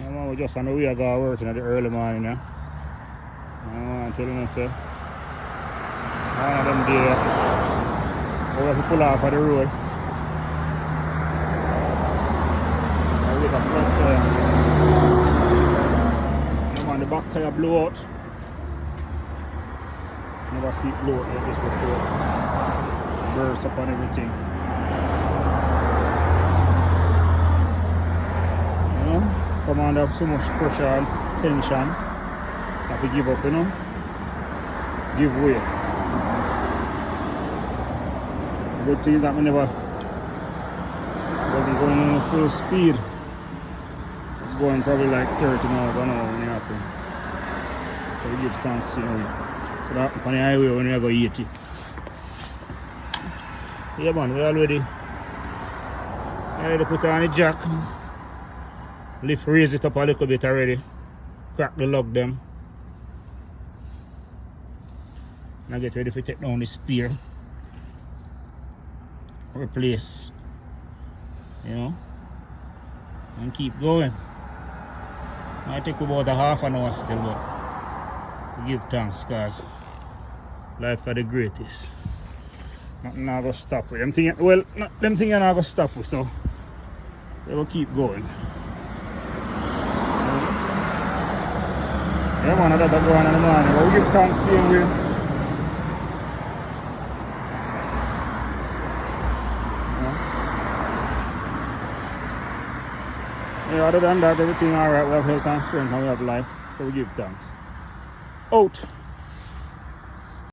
We're just on the way to go working at the early morning, yeah. I'm telling you, sir. One of them days, we have to pull off of the road. And with a front tire. And the back tire blow out. Never see it blow out like this before. Burst up on everything. Come under so much pressure and tension, have to give up, you know, give way. The good thing is that I never wasn't going full speed. I was going probably like 30 miles an hour when it happened. So we give thanks, you know, could happen on the highway when we go 80. Yeah man, we already put on the jack. Lift, raise it up a little bit already. Crack the lug them. Now get ready to take down the spear. Replace. You know. And keep going. Might take about a half an hour still, but we give thanks cause life are the greatest. Nothing not gonna stop with them things. Well, them things are not gonna stop with, so they will keep going. Yeah man, that's going on in the morning. We'll give thanks same way. Yeah, other than that, everything alright. We have health and strength and we have life. So we give thanks. Out.